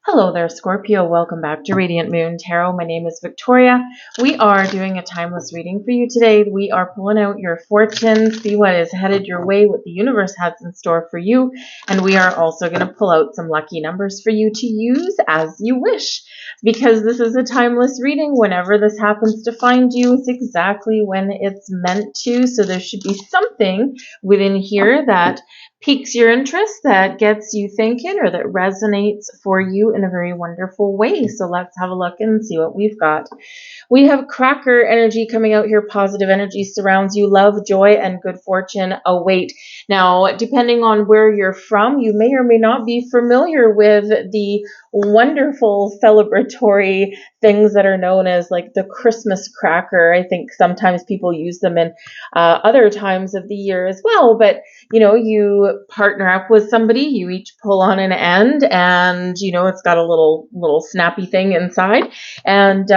Hello there, Scorpio. Welcome back to Radiant Moon Tarot. My name is Victoria. We are doing a timeless reading for you today. We are pulling out your fortune, see what is headed your way, what the universe has in store for you. And we are also going to pull out some lucky numbers for you to use as you wish. Because this is a timeless reading, whenever this happens to find you, it's exactly when it's meant to. So there should be something within here that piques your interest, that gets you thinking, or that resonates for you in a very wonderful way. So let's have a look and see what we've got. We have cracker energy coming out here. Positive energy surrounds you. Love, joy, and good fortune await. Now, depending on where you're from, you may or may not be familiar with the wonderful celebratory things that are known as like the Christmas cracker. I think sometimes people use them in other times of the year as well. But, you partner up with somebody, you each pull on an end, and, it's got a little snappy thing inside. And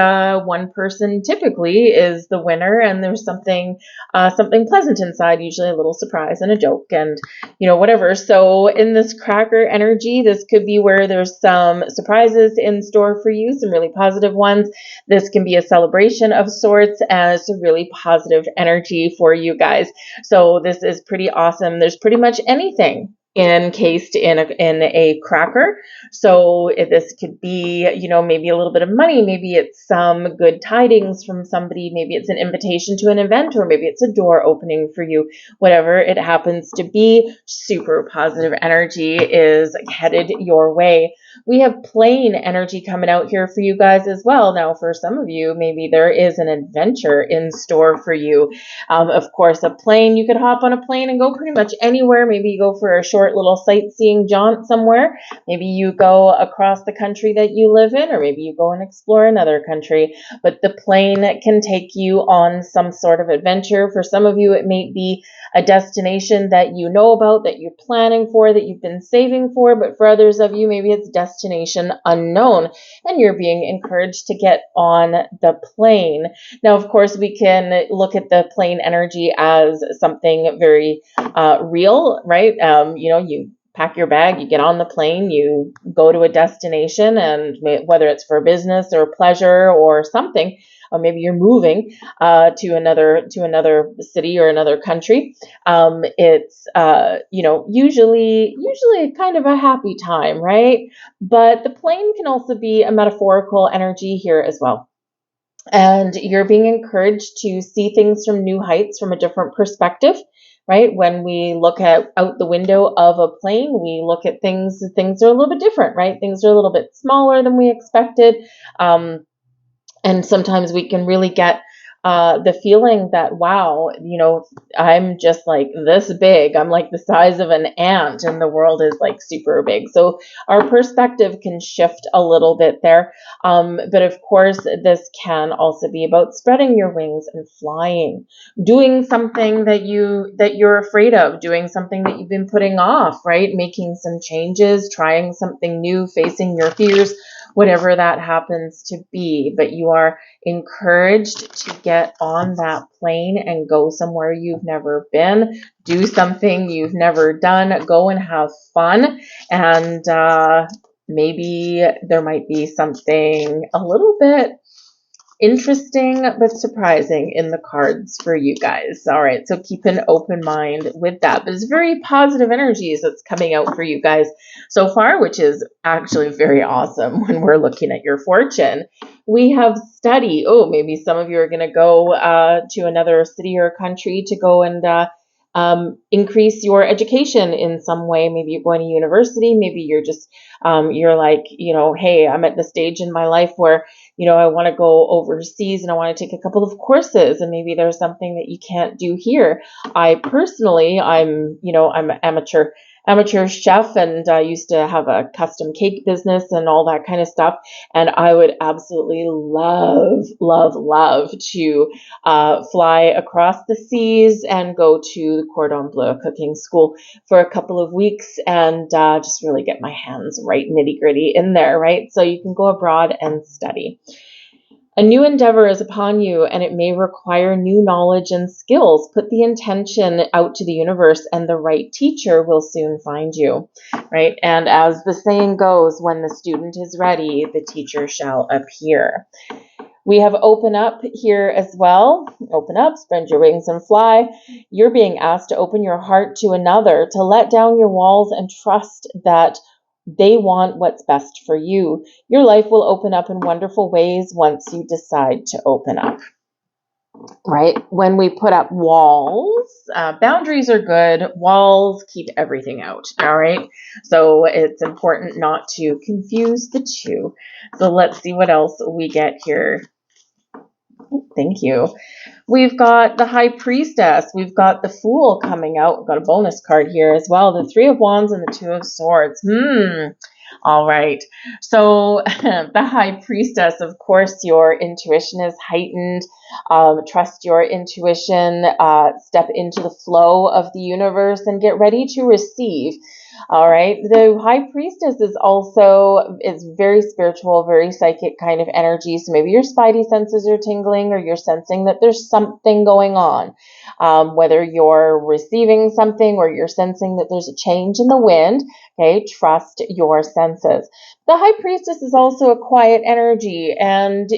one person typically is the winner, and there's something pleasant inside, usually a little surprise and a joke, and whatever. So in this cracker energy, this could be where there's some surprises in store for you, some really positive ones. This can be a celebration of sorts, as a really positive energy for you guys. So this is pretty awesome. There's pretty much anything encased in a cracker. So this could be, maybe a little bit of money, maybe it's some good tidings from somebody, maybe it's an invitation to an event, or maybe it's a door opening for you. Whatever it happens to be, super positive energy is headed your way. We have plane energy coming out here for you guys as well. Now, for some of you, maybe there is an adventure in store for you. Of course, a plane, you could hop on a plane and go pretty much anywhere. Maybe you go for a short little sightseeing jaunt somewhere. Maybe you go across the country that you live in, or maybe you go and explore another country. But the plane can take you on some sort of adventure. For some of you, it may be a destination that you know about, that you're planning for, that you've been saving for. But for others of you, maybe it's destination unknown, and you're being encouraged to get on the plane. Now, of course, we can look at the plane energy as something very real, right? You pack your bag, you get on the plane, you go to a destination, and whether it's for business or pleasure or something, or maybe you're moving to another city or another country. It's usually kind of a happy time, right? But the plane can also be a metaphorical energy here as well. And you're being encouraged to see things from new heights, from a different perspective, right? When we look out the window of a plane, we look at things are a little bit different, right? Things are a little bit smaller than we expected. And sometimes we can really get the feeling that, wow, I'm just like this big. I'm like the size of an ant, and the world is like super big. So our perspective can shift a little bit there. But of course, this can also be about spreading your wings and flying, doing something that you're afraid of, doing something that you've been putting off, right? Making some changes, trying something new, facing your fears, whatever that happens to be. But you are encouraged to get on that plane and go somewhere you've never been, do something you've never done, go and have fun. And maybe there might be something a little bit interesting but surprising in the cards for you guys. All right, so keep an open mind with that. But it's very positive energies that's coming out for you guys so far, which is actually very awesome when we're looking at your fortune. We have study. Oh, maybe some of you are going to go to another city or country to go and increase your education in some way. Maybe you're going to university. Maybe you're just, you're like, hey, I'm at the stage in my life where, I want to go overseas and I want to take a couple of courses, and maybe there's something that you can't do here. I personally, I'm an amateur chef, and I used to have a custom cake business and all that kind of stuff. And I would absolutely love to fly across the seas and go to the Cordon Bleu cooking school for a couple of weeks, and just really get my hands right nitty gritty in there, right? So you can go abroad and study. A new endeavor is upon you, and it may require new knowledge and skills. Put the intention out to the universe, and the right teacher will soon find you, right? And as the saying goes, when the student is ready, the teacher shall appear. We have open up here as well. Open up, spread your wings and fly. You're being asked to open your heart to another, to let down your walls and trust that they want what's best for you. Your life will open up in wonderful ways once you decide to open up. Right? When we put up walls, boundaries are good. Walls keep everything out. All right? So it's important not to confuse the two. So let's see what else we get here. Thank you. We've got the High Priestess. We've got the Fool coming out. We've got a bonus card here as well. The Three of Wands and the Two of Swords. All right. So the High Priestess, of course, your intuition is heightened. Trust your intuition. Step into the flow of the universe and get ready to receive. All right. The High Priestess is very spiritual, very psychic kind of energy. So maybe your spidey senses are tingling, or you're sensing that there's something going on. Whether you're receiving something or you're sensing that there's a change in the wind, okay, trust your senses. The High Priestess is also a quiet energy, and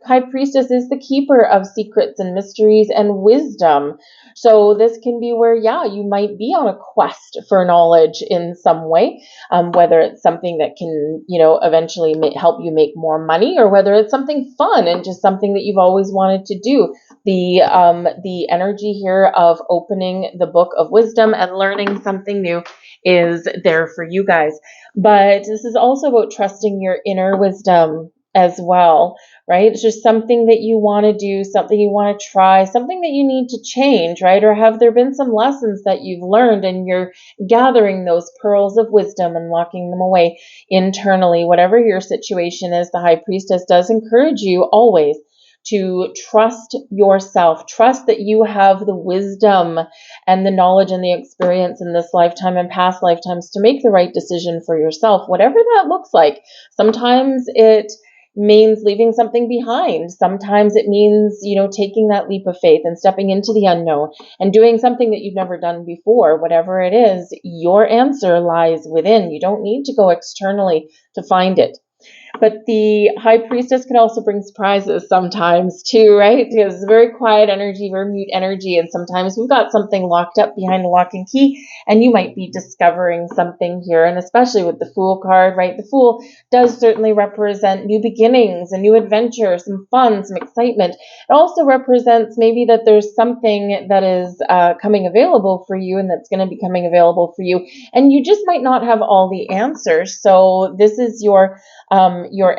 High Priestess is the keeper of secrets and mysteries and wisdom. So this can be where, you might be on a quest for knowledge in some way, whether it's something that can, eventually help you make more money, or whether it's something fun and just something that you've always wanted to do. The energy here of opening the book of wisdom and learning something new is there for you guys. But this is also about trusting your inner wisdom as well, right? It's just something that you want to do, something you want to try, something that you need to change, right? Or have there been some lessons that you've learned and you're gathering those pearls of wisdom and locking them away internally? Whatever your situation is, the High Priestess does encourage you always to trust yourself. Trust that you have the wisdom and the knowledge and the experience in this lifetime and past lifetimes to make the right decision for yourself, whatever that looks like. Sometimes it means leaving something behind. Sometimes it means, taking that leap of faith and stepping into the unknown and doing something that you've never done before. Whatever it is, your answer lies within. You don't need to go externally to find it. But the High Priestess can also bring surprises sometimes too, right? Because it's very quiet energy, very mute energy, and sometimes we've got something locked up behind a lock and key, and you might be discovering something here. And especially with the Fool card, right? The Fool does certainly represent new beginnings, a new adventure, some fun, some excitement. It also represents maybe that there's something that is coming available for you, and that's going to be coming available for you, and you just might not have all the answers. So this is your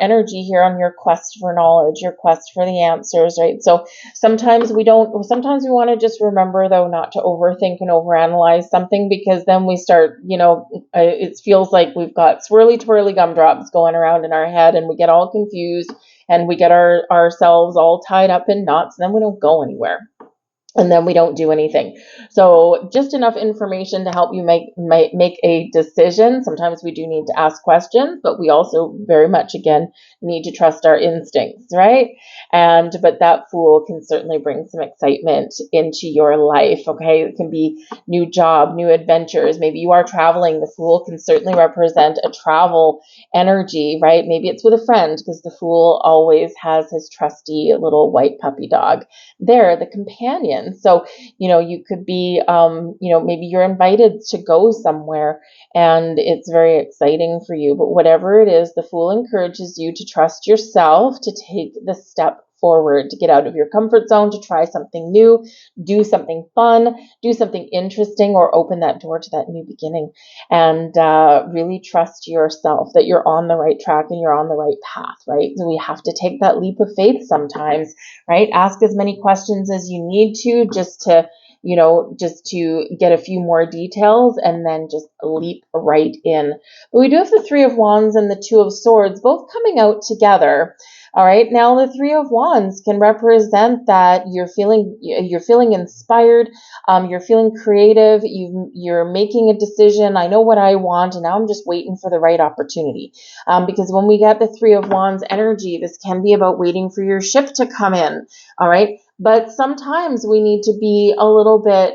energy here on your quest for knowledge, your quest for the answers, right? So sometimes we want to just remember, though, not to overthink and overanalyze something, because then we start, it feels like we've got swirly twirly gumdrops going around in our head, and we get all confused and we get ourselves all tied up in knots, and then we don't go anywhere. And then we don't do anything. So just enough information to help you make a decision. Sometimes we do need to ask questions, but we also very much, again, need to trust our instincts, right? But that Fool can certainly bring some excitement into your life, okay? It can be new job, new adventures. Maybe you are traveling. The Fool can certainly represent a travel energy, right? Maybe it's with a friend, because the Fool always has his trusty little white puppy dog there, the companion. So, you could be, maybe you're invited to go somewhere and it's very exciting for you. But whatever it is, the Fool encourages you to trust yourself, to take the step forward, to get out of your comfort zone, to try something new, do something fun, do something interesting, or open that door to that new beginning. And really trust yourself that you're on the right track and you're on the right path, right? So we have to take that leap of faith sometimes, right? Ask as many questions as you need to, just to get a few more details, and then just leap right in. But we do have the Three of Wands and the Two of Swords both coming out together. All right. Now the Three of Wands can represent that you're feeling inspired. You're feeling creative. You're making a decision. I know what I want, and now I'm just waiting for the right opportunity. Because when we get the Three of Wands energy, this can be about waiting for your ship to come in. All right. But sometimes we need to be a little bit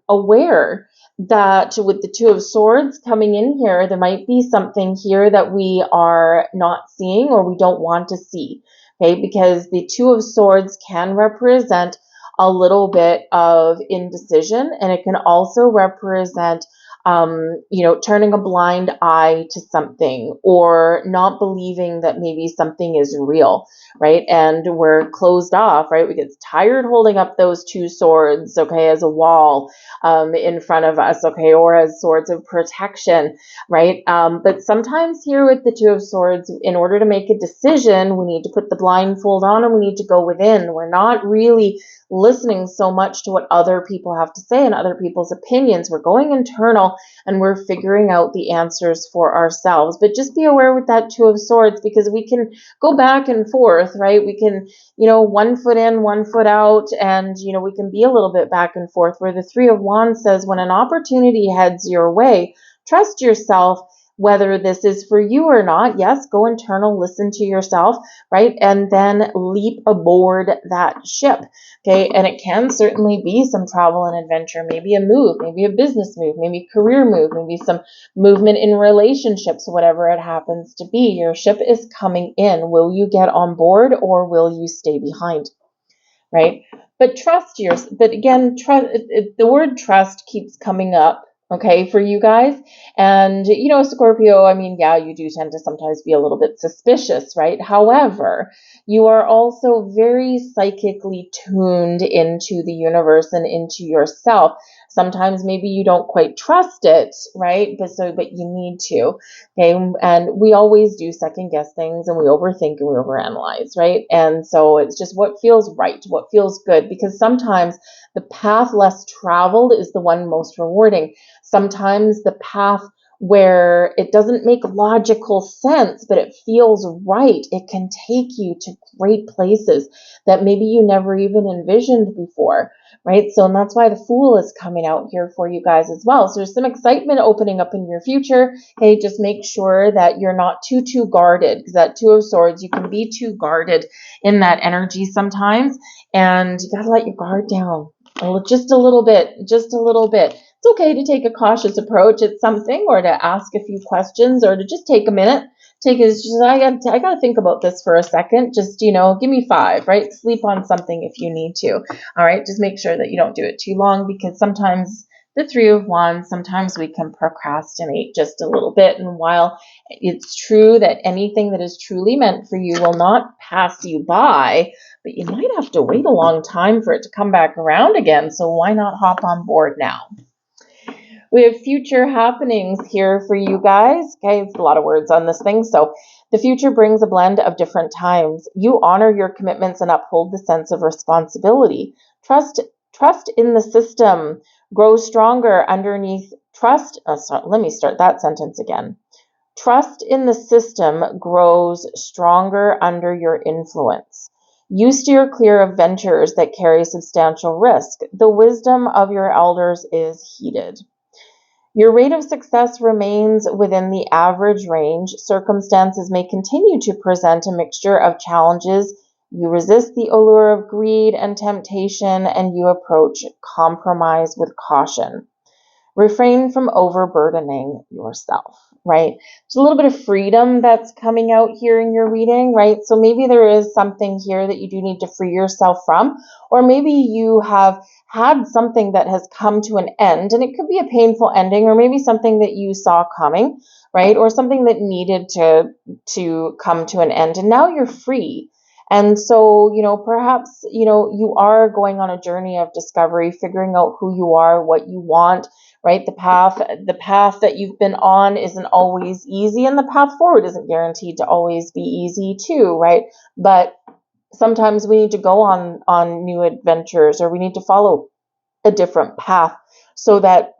aware that with the Two of Swords coming in here, there might be something here that we are not seeing or we don't want to see. Okay, because the Two of Swords can represent a little bit of indecision, and it can also represent turning a blind eye to something or not believing that maybe something is real, right? And we're closed off, right? We get tired holding up those two swords, okay, as a wall in front of us, okay, or as swords of protection, right? But sometimes here with the Two of Swords, in order to make a decision, we need to put the blindfold on and we need to go within. We're not really listening so much to what other people have to say and other people's opinions. We're going internal and we're figuring out the answers for ourselves. But just be aware with that Two of Swords, because we can go back and forth, right? We can, one foot in, one foot out, and, we can be a little bit back and forth, where the Three of Wands says when an opportunity heads your way, trust yourself, whether this is for you or not. Yes, go internal, listen to yourself, right? And then leap aboard that ship. Okay, and it can certainly be some travel and adventure, maybe a move, maybe a business move, maybe a career move, maybe some movement in relationships, whatever it happens to be. Your ship is coming in. Will you get on board or will you stay behind? Right? But again, the word trust keeps coming up, okay, for you guys. And, Scorpio, I mean, yeah, you do tend to sometimes be a little bit suspicious, right? However, you are also very psychically tuned into the universe and into yourself. Sometimes maybe you don't quite trust it, right? But you need to. Okay. And we always do second guess things, and we overthink and we overanalyze, right? And so it's just what feels right, what feels good, because sometimes the path less traveled is the one most rewarding. Sometimes the path where it doesn't make logical sense, but it feels right, it can take you to great places that maybe you never even envisioned before, right? So, and that's why the Fool is coming out here for you guys as well. So there's some excitement opening up in your future. Okay, just make sure that you're not too guarded, because that Two of Swords, you can be too guarded in that energy sometimes, and you gotta let your guard down just a little bit. It's okay to take a cautious approach at something, or to ask a few questions, or to just take a minute. I got to think about this for a second. Just, give me 5, right? Sleep on something if you need to. All right. Just make sure that you don't do it too long, because sometimes the Three of Wands, sometimes we can procrastinate just a little bit. And while it's true that anything that is truly meant for you will not pass you by, but you might have to wait a long time for it to come back around again. So why not hop on board now? We have future happenings here for you guys. Okay, it's a lot of words on this thing. So the future brings a blend of different times. You honor your commitments and uphold the sense of responsibility. Trust in the system. Grow stronger underneath trust. Let me start that sentence again. Trust in the system grows stronger under your influence. You steer clear of ventures that carry substantial risk. The wisdom of your elders is heeded. Your rate of success remains within the average range. Circumstances may continue to present a mixture of challenges. You resist the allure of greed and temptation, and you approach compromise with caution. Refrain from overburdening yourself, right? There's a little bit of freedom that's coming out here in your reading, right? So maybe there is something here that you do need to free yourself from, or maybe you have had something that has come to an end, and it could be a painful ending, or maybe something that you saw coming, right? Or something that needed to come to an end, and now you're free. And so, perhaps, you are going on a journey of discovery, figuring out who you are, what you want, right? The path that you've been on isn't always easy, and the path forward isn't guaranteed to always be easy too, right? But sometimes we need to go on new adventures, or we need to follow a different path so that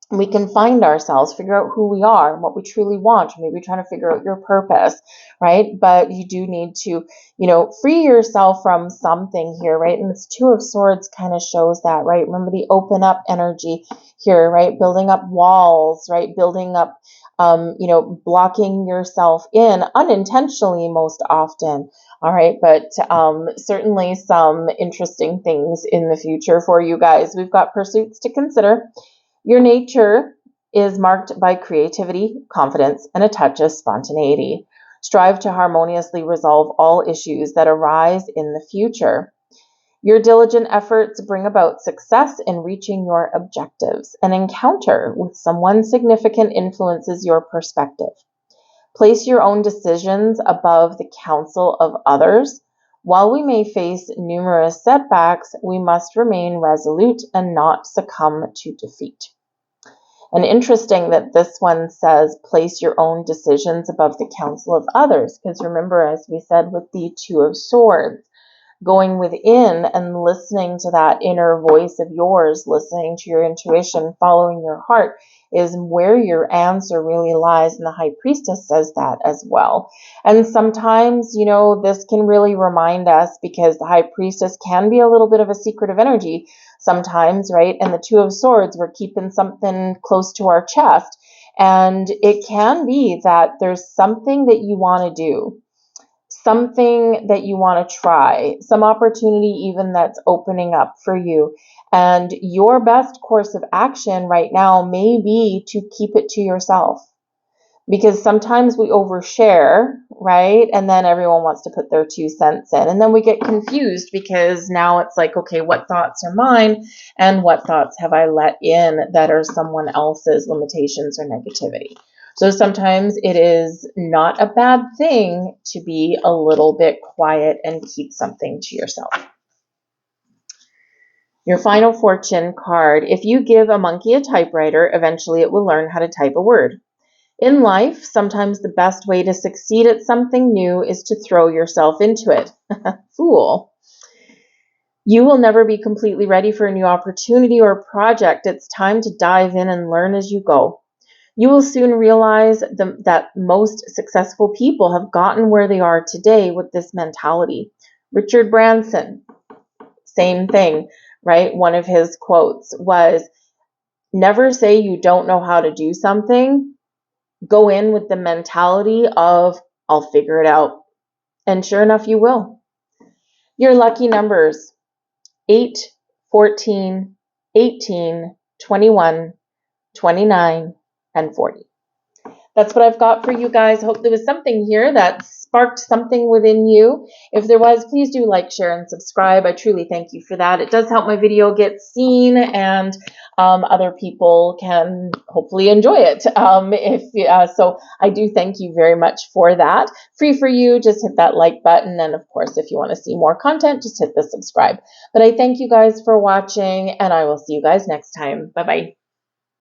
we can find ourselves, figure out who we are and what we truly want, maybe trying to figure out your purpose, right? But you do need to, free yourself from something here, right? And this Two of Swords kind of shows that, right? Remember the open up energy here, right? Building up walls, right? Building up, blocking yourself in unintentionally most often. All right, but certainly some interesting things in the future for you guys. We've got pursuits to consider. Your nature is marked by creativity, confidence, and a touch of spontaneity. Strive to harmoniously resolve all issues that arise in the future. Your diligent efforts bring about success in reaching your objectives. An encounter with someone significant influences your perspective. Place your own decisions above the counsel of others. While we may face numerous setbacks, we must remain resolute and not succumb to defeat. And interesting that this one says, place your own decisions above the counsel of others. Because remember, as we said with the Two of Swords, going within and listening to that inner voice of yours, listening to your intuition, following your heart is where your answer really lies. And the High Priestess says that as well. And sometimes, this can really remind us, because the High Priestess can be a little bit of a secretive energy sometimes, right? And the Two of Swords, we're keeping something close to our chest. And it can be that there's something that you want to do, something that you want to try, some opportunity even that's opening up for you. And your best course of action right now may be to keep it to yourself. Because sometimes we overshare, right? And then everyone wants to put their 2 cents in. And then we get confused because now it's like, okay, what thoughts are mine and what thoughts have I let in that are someone else's limitations or negativity? So sometimes it is not a bad thing to be a little bit quiet and keep something to yourself. Your final fortune card. If you give a monkey a typewriter, eventually it will learn how to type a word. In life, sometimes the best way to succeed at something new is to throw yourself into it. Fool. You will never be completely ready for a new opportunity or project. It's time to dive in and learn as you go. You will soon realize that most successful people have gotten where they are today with this mentality. Richard Branson, same thing, right? One of his quotes was, never say you don't know how to do something. Go in with the mentality of, I'll figure it out. And sure enough, you will. Your lucky numbers, 8, 14, 18, 21, 29, and 40. That's what I've got for you guys. Hope there was something here that sparked something within you. If there was, please do like, share, and subscribe. I truly thank you for that. It does help my video get seen, and other people can hopefully enjoy it. So I do thank you very much for that. Free for you, just hit that like button. And of course, if you want to see more content, just hit the subscribe. But I thank you guys for watching, and I will see you guys next time. Bye-bye.